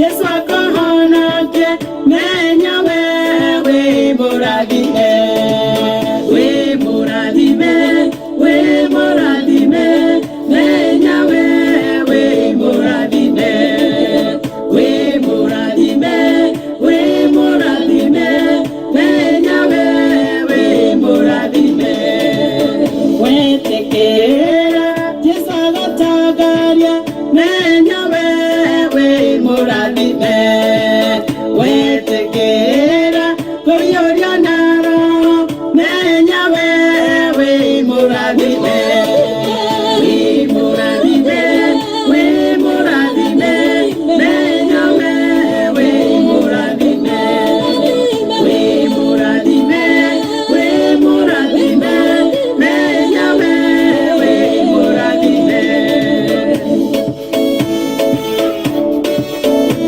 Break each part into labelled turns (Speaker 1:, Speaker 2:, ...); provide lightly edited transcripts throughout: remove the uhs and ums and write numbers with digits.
Speaker 1: Yesu akohona ke menya we moradime we moradime menya we moradime we moradime menya we moradime we tekera Yesu agatagaria menya we moradime we tekera koyoria naro menya we moradime we moradime menya we moradime we moradime menya we moradime.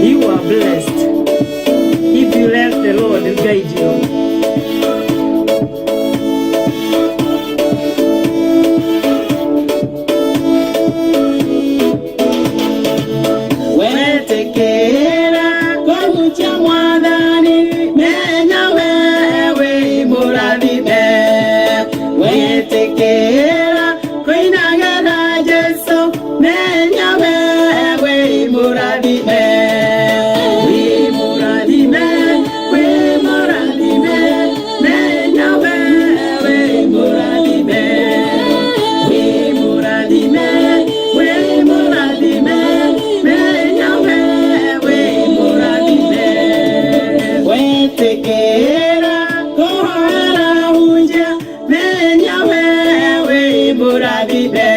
Speaker 1: You are blessed if you let the Lord guide you. Wetekera komucha mwadhani menya we moradime wetekera koinagana Yesu menya we moradime we moradime menya we moradime we moradime menya we moradime wetekera kohara unja menya we moradime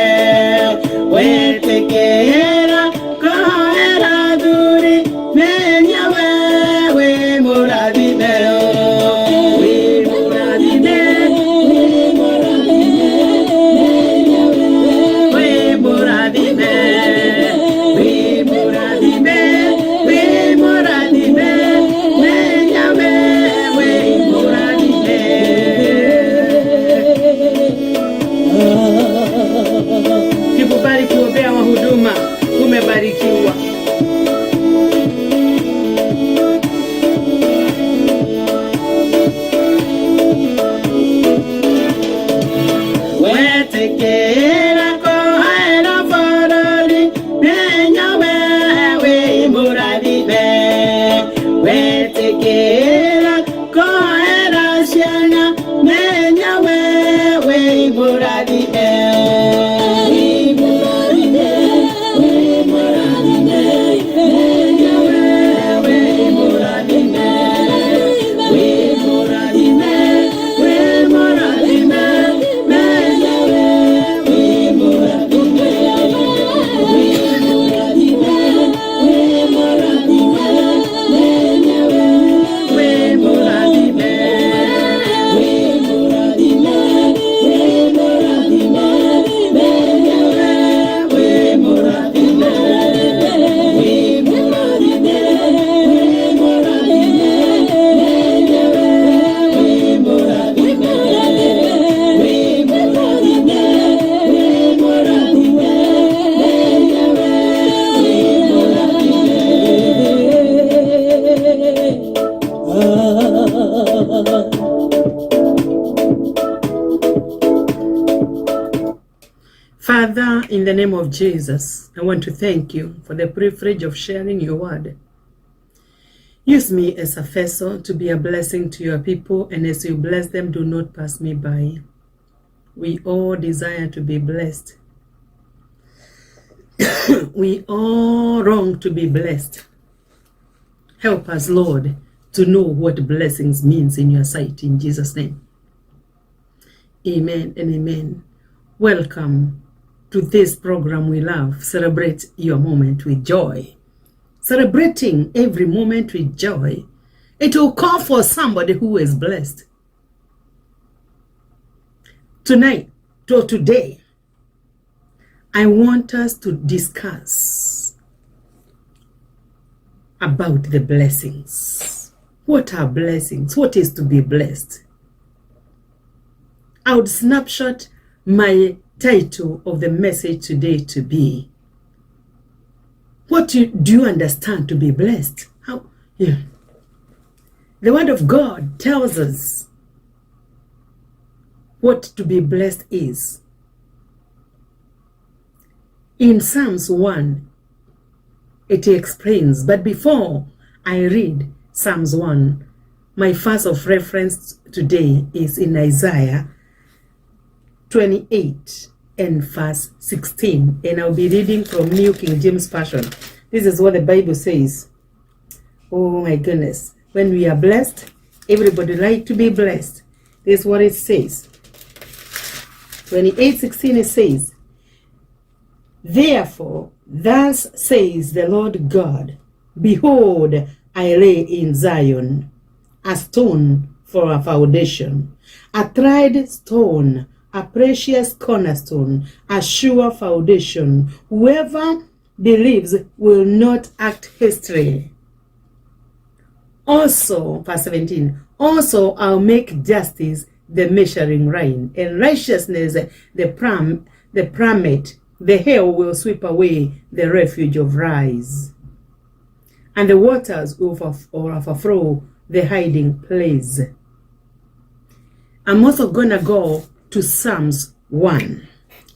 Speaker 1: wetekera kohara duri menya we moradime we moradime we moradime menya we moradime. Kikubali kuombea wahuduma, umebarikiwa. Wetekera kohera farari menya we moradime wetekera kohera shana menya we moradime Father, in the name of Jesus, I want to thank you for the privilege of sharing your word. Use me as a vessel to be a blessing to your people, and as you bless them, do not pass me by. We all desire to be blessed. We all long to be blessed. Help us, Lord, to know what blessings means in your sight, in Jesus' name. Amen and amen. Welcome to this program we love, Celebrate Your Moment with Joy. Celebrating every moment with joy, it will call for somebody who is blessed. Tonight, or today, I want us to discuss about the blessings. What are blessings? What is to be blessed? I would snapshot my title of the message today to be, do you understand to be blessed? How? Yeah. The word of God tells us what to be blessed is. In Psalms 1, it explains, but before I read Psalms 1, my verse of reference today is in Isaiah 28 and verse 16, and I'll be reading from New King James Version. This is what the Bible says. Oh my goodness. When we are blessed, everybody like to be blessed. This is what it says. 28:16 it says, therefore, thus says the Lord God, behold, I lay in Zion a stone for a foundation, a tried stone, a precious cornerstone, a sure foundation. Whoever believes will not act hastily. Also, verse 17, also I'll make justice the measuring line, and righteousness the plummet. The hail will sweep away the refuge of rise, and the waters overflow the hiding place. I'm also gonna go to Psalms 1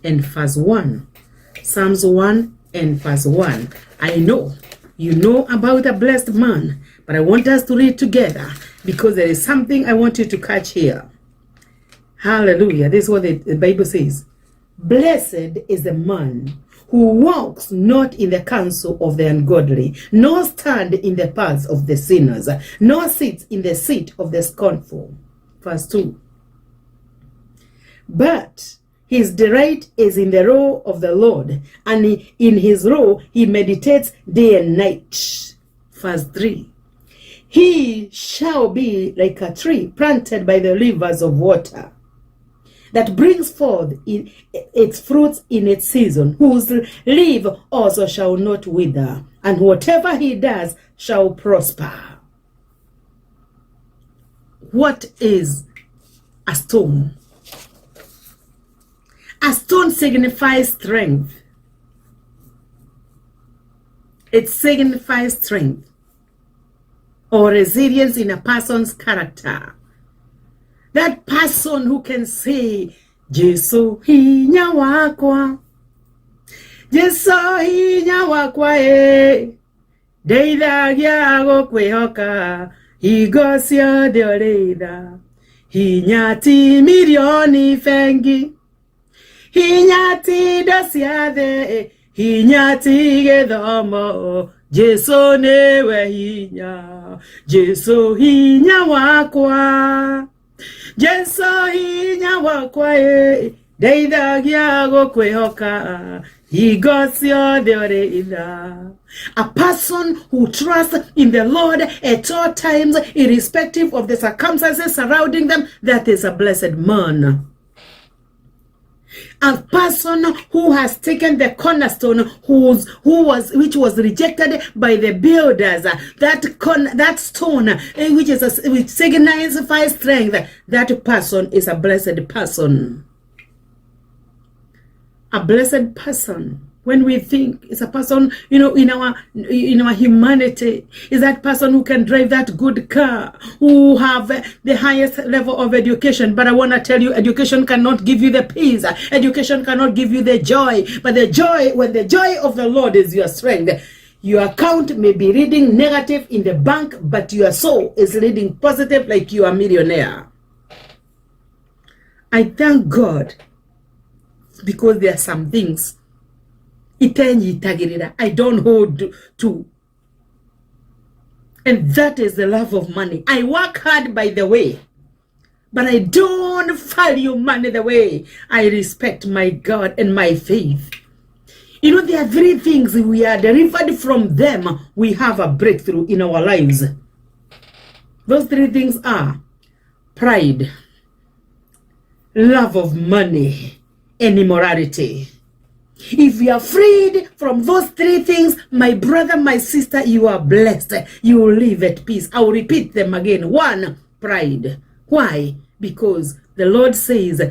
Speaker 1: and verse 1. Psalms 1 and verse 1. I know you know about a blessed man, but I want us to read together because there is something I want you to catch here. Hallelujah. This is what the Bible says. Blessed is the man who walks not in the counsel of the ungodly, nor stand in the paths of the sinners, nor sits in the seat of the scornful. Verse 2. But his delight is in the law of the Lord, and in his law he meditates day and night. Verse 3. He shall be like a tree planted by the rivers of water, that brings forth its fruits in its season, whose leaf also shall not wither, and whatever he does shall prosper. What is a stone? A stone signifies strength. It signifies strength or resilience in a person's character. That person who can say, Jesu hinya wakwa, Jesu hinya wakwa deitha giago kwihoka, higosio deoreitha, hinya ti milioni fengi, hinya ti dosiathe, hinya ti githomo, Jesu newe hinya, Jesu hinya wakwa. Jesu hinya wakwa deitha giago kwihoka, higosio deoreitha. A person who trusts in the Lord at all times, irrespective of the circumstances surrounding them, that is a blessed man. A person who has taken the cornerstone, which was rejected by the builders, that stone, which signifies strength, that person is a blessed person. A blessed person. When we think it's a person, in our humanity, is that person who can drive that good car, who have the highest level of education. But I want to tell you, education cannot give you the peace. Education cannot give you the joy. But when the joy of the Lord is your strength, your account may be reading negative in the bank, but your soul is reading positive like you are a millionaire. I thank God because there are some things I don't hold to. And that is the love of money. I work hard, by the way, but I don't value money the way I respect my God and my faith. There are three things we are delivered from them. We have a breakthrough in our lives. Those three things are pride, love of money, and immorality. If you are freed from those three things, my brother, my sister, you are blessed. You will live at peace. I will repeat them again. 1, pride. Why? Because the Lord says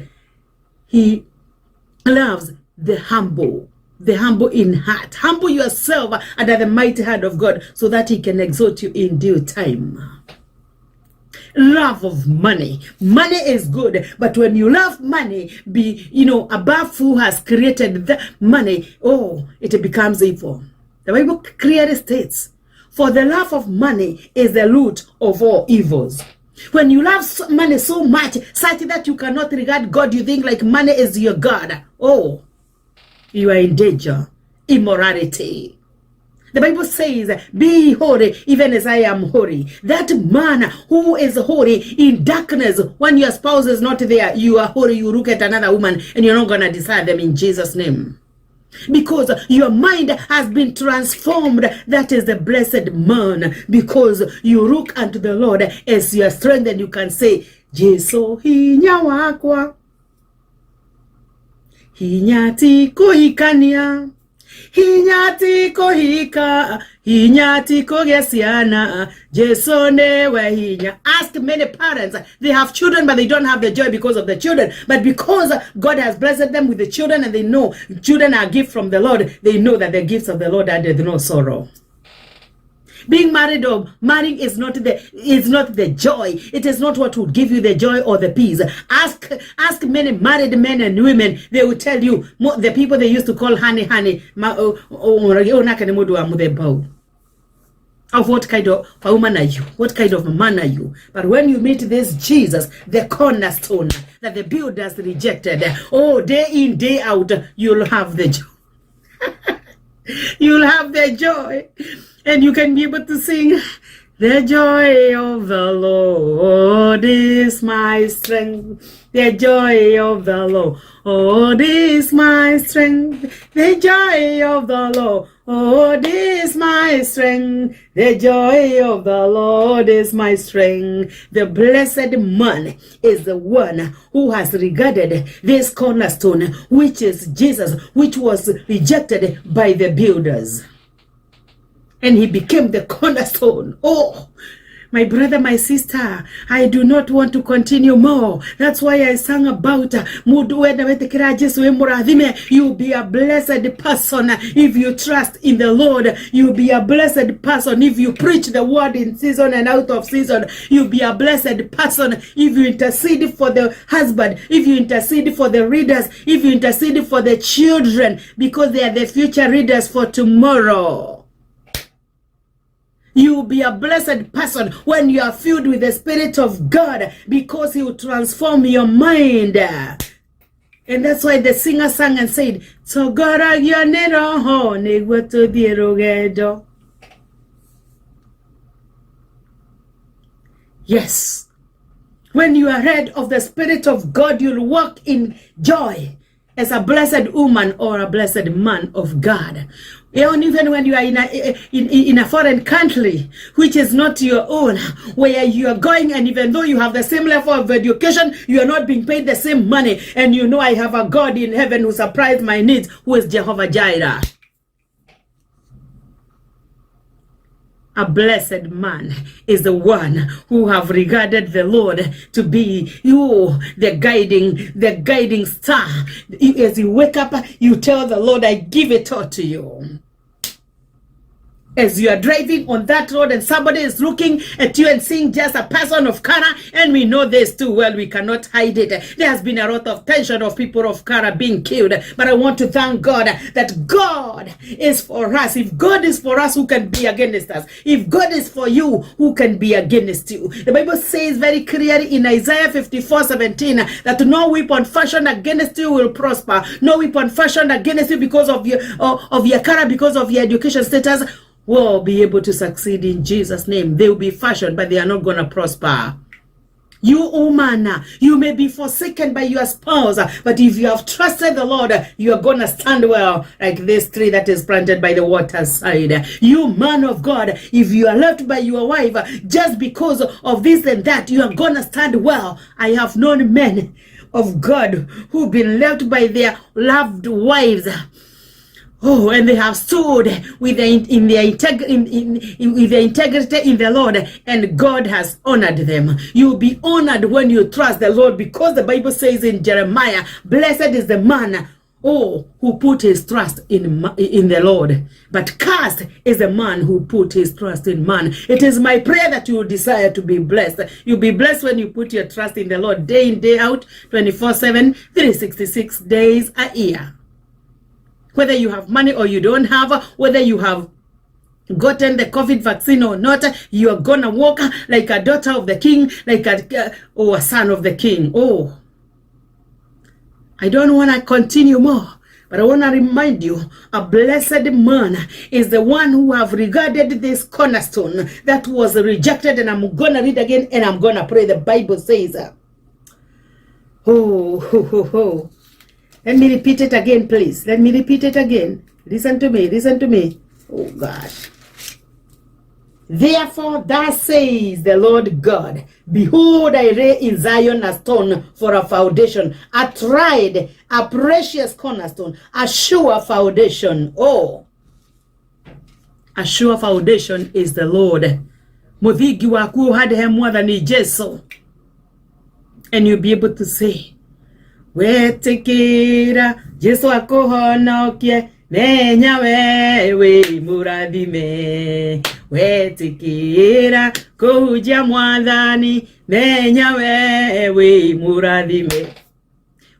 Speaker 1: he loves the humble. the humble in heart. Humble yourself under the mighty hand of God so that he can exalt you in due time. Love of money. Money is good, but when you love money, above who has created the money, it becomes evil. The Bible clearly states, for the love of money is the root of all evils. When you love money so much, such that you cannot regard God, you think like money is your God. You are in danger. Immorality. The Bible says, be holy even as I am holy. That man who is holy in darkness, when your spouse is not there, you are holy, you look at another woman and you're not going to desire them in Jesus' name. Because your mind has been transformed. That is the blessed man. Because you look unto the Lord as your strength and you can say, Jesu hinya wakwa, hinyati kuhikania, hinyati kuhika, hinyati kugesiana, Jesu newe hinya. Ask many parents, they have children but they don't have the joy because of the children. But because God has blessed them with the children and they know children are a gift from the Lord, they know that the gifts of the Lord added no sorrow. Being married or marrying is not the joy. It is not what would give you the joy or the peace. Ask many married men and women. They will tell you, the people they used to call honey. Of what kind of a woman are you? What kind of a man are you? But when you meet this Jesus, the cornerstone that the builders rejected, day in, day out, you'll have the joy. You'll have the joy. And you can be able to sing, the joy of the Lord is my strength. The joy of the Lord is my strength. The joy of the Lord is my strength. The joy of the Lord is my strength. The blessed man is the one who has regarded this cornerstone, which is Jesus, which was rejected by the builders. And he became the cornerstone. My brother, my sister, I do not want to continue more. That's why I sang about you'll be a blessed person if you trust in the Lord. You'll be a blessed person if you preach the word in season and out of season. You'll be a blessed person if you intercede for the husband, if you intercede for the readers, if you intercede for the children, because they are the future readers for tomorrow. You will be a blessed person when you are filled with the Spirit of God, because he will transform your mind. And that's why the singer sang and said, yes. When you are rid of the Spirit of God, you'll walk in joy as a blessed woman or a blessed man of God. And even when you are in a foreign country, which is not your own, where you are going, and even though you have the same level of education, you are not being paid the same money. And you know I have a God in heaven who supplies my needs, who is Jehovah Jireh. A blessed man is the one who have regarded the Lord to be the guiding star. As you wake up, you tell the Lord, I give it all to you. As you are driving on that road and somebody is looking at you and seeing just a person of color, and we know this too well, we cannot hide it. There has been a lot of tension of people of color being killed, but I want to thank God that God is for us. If God is for us, who can be against us? If God is for you, who can be against you? The Bible says very clearly in Isaiah 54:17 that no weapon fashioned against you will prosper. No weapon fashioned against you because of your color, because of your education status, will be able to succeed in Jesus' name. They will be fashioned, but they are not going to prosper. You woman, you may be forsaken by your spouse, but if you have trusted the Lord, you are going to stand well like this tree that is planted by the waterside. You man of God, if you are left by your wife just because of this and that, you are going to stand well. I have known men of God who've been left by their loved wives. And they have stood with the integrity in the Lord, and God has honored them. You'll be honored when you trust the Lord, because the Bible says in Jeremiah, blessed is the man who put his trust in the Lord. But cursed is the man who put his trust in man. It is my prayer that you will desire to be blessed. You'll be blessed when you put your trust in the Lord day in, day out, 24/7, 366 days a year. Whether you have money or you don't have, whether you have gotten the COVID vaccine or not, you are gonna walk like a daughter of the king, like a son of the king. I don't want to continue more, but I want to remind you, a blessed man is the one who have regarded this cornerstone that was rejected. And I'm going to read again and I'm going to pray. The Bible says, let me repeat it again, please. Let me repeat it again. Listen to me. Listen to me. Oh, gosh. Therefore, thus says the Lord God, behold, I lay in Zion a stone for a foundation, a tried, a precious cornerstone, a sure foundation. A sure foundation is the Lord. Muthigi waku had him more than Jesu. And you'll be able to say, wetikira Jesu akuhonokie nenya wewe muradhime. Wetikira kuja mwadhani nenya wewe muradhime.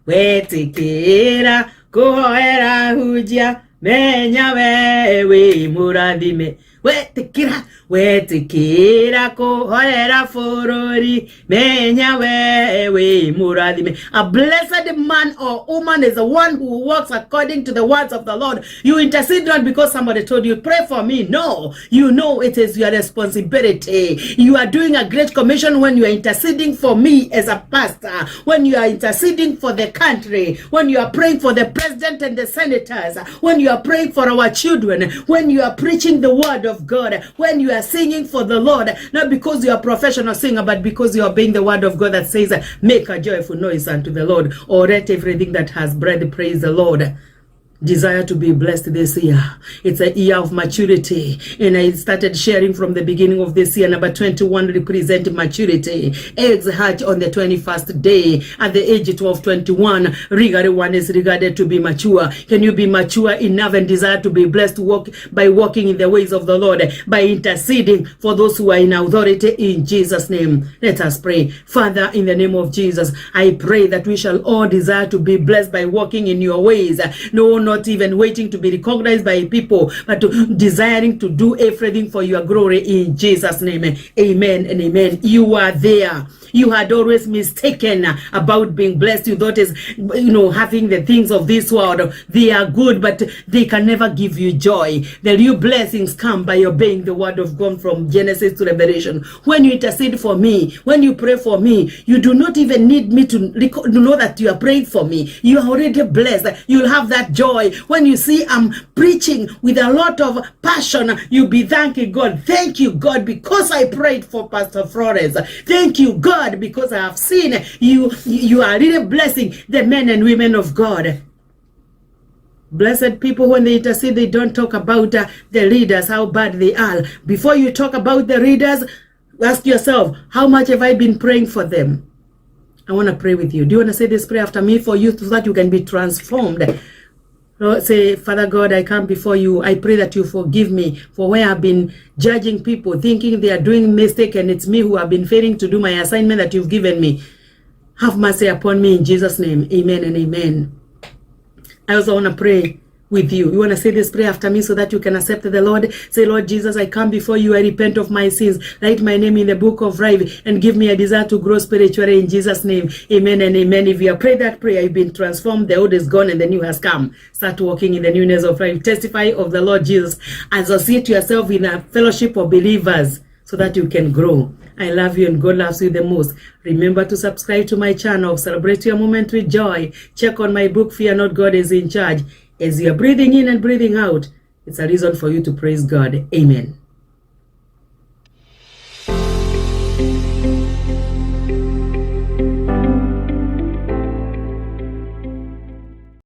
Speaker 1: Wetikira kuhoera huja nenya wewe muradhime. Wetikira kuhoera furori nenya wewe muradhime. A blessed man or woman is the one who walks according to the words of the Lord. You intercede not because somebody told you, pray for me. No, you know it is your responsibility. You are doing a great commission when you are interceding for me as a pastor, when you are interceding for the country, when you are praying for the president and the senators, when you are praying for our children, when you are preaching the word of God, when you are singing for the Lord, not because you are a professional singer, but because you are obeying the word of God that says, make a joyful noise unto the Lord, or let everything that has breath praise the Lord. Desire to be blessed this year. It's a year of maturity, and I started sharing from the beginning of this year. Number 21 represent maturity. Eggs hatch on the 21st day. At the age of 21, regarded one is regarded to be mature. Can you be mature enough and desire to be blessed to walk by walking in the ways of the Lord, by interceding for those who are in authority in Jesus' name? Let us pray. Father, in the name of Jesus, I pray that we shall all desire to be blessed by walking in your ways. No, not even waiting to be recognized by people, but desiring to do everything for your glory in Jesus' name. Amen and amen. You are there. You had always mistaken about being blessed. You thought is, having the things of this world. They are good, but they can never give you joy. The real blessings come by obeying the word of God from Genesis to Revelation. When you intercede for me, when you pray for me, you do not even need me to know that you are praying for me. You are already blessed. You'll have that joy. When you see I'm preaching with a lot of passion, you'll be thanking God. Thank you, God, because I prayed for Pastor Florence. Thank you, God, because I have seen you are really blessing the men and women of God. Blessed people, when they intercede, they don't talk about the leaders, how bad they are. Before you talk about the leaders, ask yourself, how much have I been praying for them? I want to pray with you. Do you want to say this prayer after me for you so that you can be transformed? Lord, say, Father God, I come before you. I pray that you forgive me for where I've been judging people, thinking they are doing mistake, and it's me who have been failing to do my assignment that you've given me. Have mercy upon me in Jesus' name. Amen and amen. I also want to pray with you. You want to say this prayer after me so that you can accept the Lord? Say, Lord Jesus, I come before you. I repent of my sins. Write my name in the book of life and give me a desire to grow spiritually in Jesus' name. Amen and amen. If you have prayed that prayer, you've been transformed. The old is gone and the new has come. Start walking in the newness of life. Testify of the Lord Jesus. Associate yourself in a fellowship of believers so that you can grow. I love you and God loves you the most. Remember to subscribe to my channel. Celebrate your moment with joy. Check on my book, Fear Not, God is in Charge. As you are breathing in and breathing out, it's a reason for you to praise God. Amen.